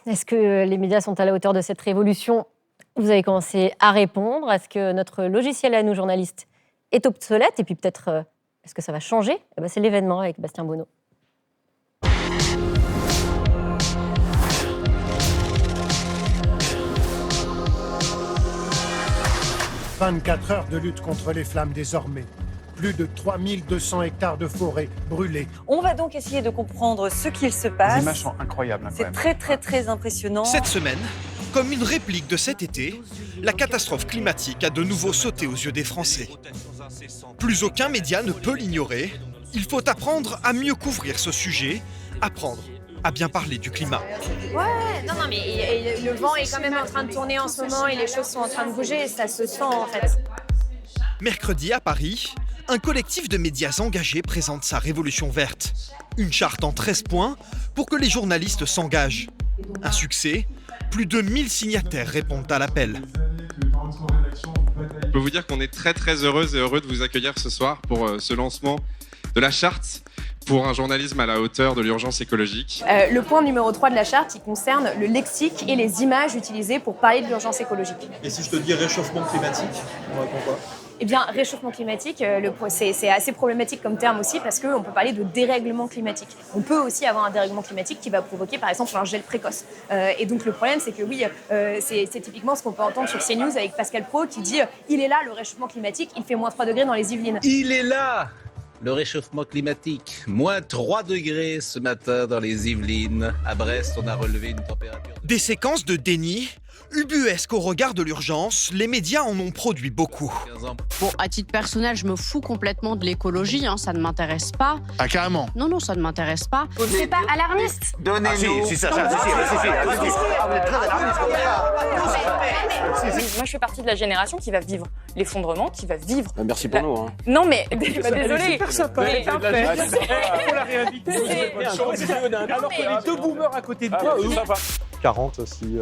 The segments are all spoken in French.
Est-ce que les médias sont à la hauteur de cette révolution? Vous avez commencé à répondre. Est-ce que notre logiciel à nous, journalistes, est obsolète? Et puis peut-être, est-ce que ça va changer? C'est l'événement avec Bastien Bonneau. 24 heures de lutte contre les flammes désormais. Plus de 3200 hectares de forêt brûlés. On va donc essayer de comprendre ce qu'il se passe. Les images sont incroyables. C'est très impressionnant. Cette semaine, comme une réplique de cet été, la catastrophe climatique a de nouveau sauté aux yeux des Français. Plus aucun média ne peut l'ignorer. Il faut apprendre à mieux couvrir ce sujet, apprendre à bien parler du climat. Ouais, non, mais le vent est quand même en train de tourner en ce moment et les choses sont en train de bouger, ça se sent en fait. Mercredi à Paris, un collectif de médias engagés présente sa Révolution verte. Une charte en 13 points pour que les journalistes s'engagent. Un succès, plus de 1000 signataires répondent à l'appel. Je peux vous dire qu'on est très heureux de vous accueillir ce soir pour ce lancement de la charte pour un journalisme à la hauteur de l'urgence écologique. Le point numéro 3 de la charte, il concerne le lexique et les images utilisées pour parler de l'urgence écologique. Et si je te dis réchauffement climatique, on répond quoi ? Eh bien, réchauffement climatique, c'est assez problématique comme terme aussi parce qu'on peut parler de dérèglement climatique. On peut aussi avoir un dérèglement climatique qui va provoquer par exemple un gel précoce. Et donc le problème c'est que oui, c'est typiquement ce qu'on peut entendre sur CNews avec Pascal Praud qui dit « Il est là le réchauffement climatique, il fait moins 3 degrés dans les Yvelines ». Il est là le réchauffement climatique. Moins 3 degrés ce matin dans les Yvelines. À Brest, on a relevé une température... Des séquences de déni, ubuesques au regard de l'urgence, les médias en ont produit beaucoup. Bon, à titre personnel, je me fous complètement de l'écologie, ça ne m'intéresse pas. Ah, carrément. Non, ça ne m'intéresse pas. C'est pas alarmiste. Donnez-nous. Si, ça, Moi, je fais partie de la génération qui va vivre l'effondrement, qui va vivre... Merci pour nous. Non, mais, désolé. Mais Faut la réinviter. Alors que les deux boomers à côté de toi, 40 aussi.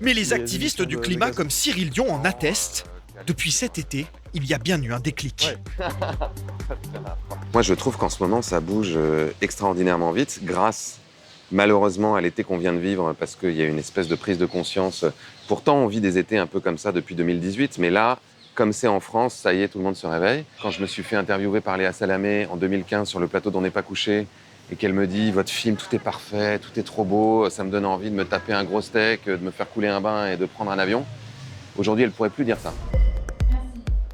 Mais les activistes du climat comme Cyril Dion en attestent. Depuis cet été, il y a bien eu un déclic. Moi, je trouve qu'en ce moment, ça bouge extraordinairement vite, grâce, malheureusement, à l'été qu'on vient de vivre, parce qu'il y a une espèce de prise de conscience. Pourtant, on vit des étés un peu comme ça depuis 2018, mais là, comme c'est en France, ça y est, tout le monde se réveille. Quand je me suis fait interviewer par Léa Salamé en 2015 sur le plateau d'On n'est pas couché, et qu'elle me dit « Votre film, tout est parfait, tout est trop beau, ça me donne envie de me taper un gros steak, de me faire couler un bain et de prendre un avion », aujourd'hui, elle ne pourrait plus dire ça.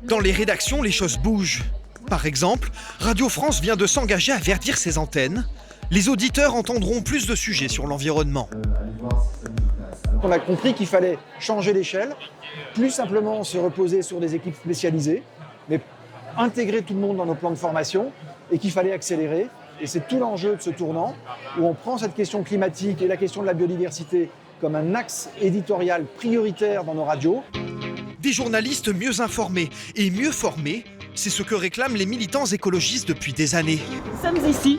Dans les rédactions, les choses bougent. Par exemple, Radio France vient de s'engager à verdir ses antennes. Les auditeurs entendront plus de sujets sur l'environnement. On a compris qu'il fallait changer l'échelle, plus simplement se reposer sur des équipes spécialisées, mais intégrer tout le monde dans nos plans de formation et qu'il fallait accélérer. Et c'est tout l'enjeu de ce tournant où on prend cette question climatique et la question de la biodiversité comme un axe éditorial prioritaire dans nos radios. Des journalistes mieux informés et mieux formés, c'est ce que réclament les militants écologistes depuis des années. Nous sommes ici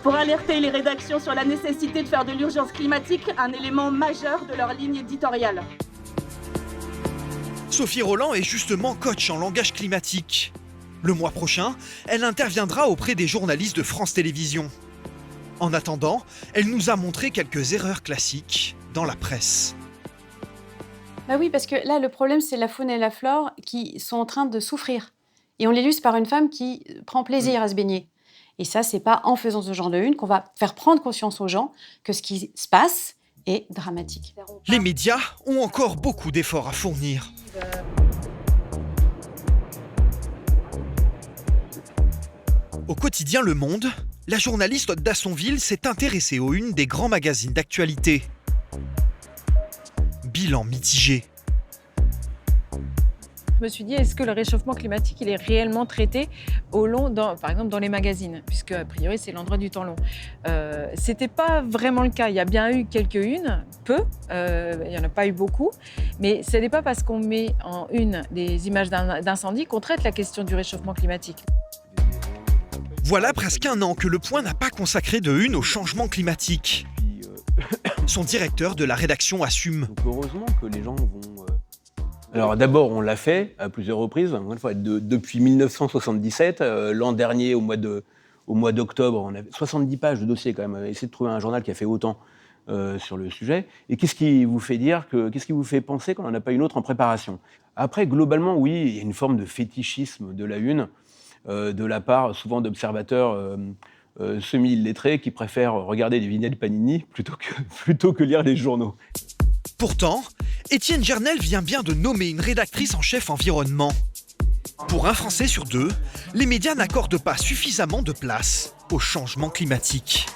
pour alerter les rédactions sur la nécessité de faire de l'urgence climatique un élément majeur de leur ligne éditoriale. Sophie Rolland est justement coach en langage climatique. Le mois prochain, elle interviendra auprès des journalistes de France Télévisions. En attendant, elle nous a montré quelques erreurs classiques dans la presse. Bah oui, parce que là, le problème, c'est la faune et la flore qui sont en train de souffrir. Et on l'illustre par une femme qui prend plaisir à se baigner. Et ça, c'est pas en faisant ce genre de une qu'on va faire prendre conscience aux gens que ce qui se passe est dramatique. Les médias ont encore beaucoup d'efforts à fournir. Au quotidien Le Monde, la journaliste Aude Dassonville s'est intéressée aux unes des grands magazines d'actualité. Bilan mitigé. Je me suis dit, est-ce que le réchauffement climatique, il est réellement traité par exemple dans les magazines, puisque a priori c'est l'endroit du temps long. C'était pas vraiment le cas. Il y a bien eu quelques-unes, peu. Il y en a pas eu beaucoup, mais ce n'est pas parce qu'on met en une des images d'incendie qu'on traite la question du réchauffement climatique. Voilà presque un an que Le Point n'a pas consacré de une au changement climatique. Son directeur de la rédaction assume. Donc heureusement que les gens vont... Alors d'abord, on l'a fait à plusieurs reprises. Une fois, depuis 1977, l'an dernier, au mois d'octobre, on avait 70 pages de dossier quand même. Essayez de trouver un journal qui a fait autant. sur le sujet. Et qu'est-ce qui vous fait penser qu'on n'en a pas une autre en préparation? Après, globalement, oui, il y a une forme de fétichisme de la une, de la part souvent d'observateurs semi-illettrés qui préfèrent regarder des vignettes Panini plutôt que lire les journaux. Pourtant, Étienne Gernel vient bien de nommer une rédactrice en chef environnement. Pour un Français sur deux, les médias n'accordent pas suffisamment de place au changement climatique.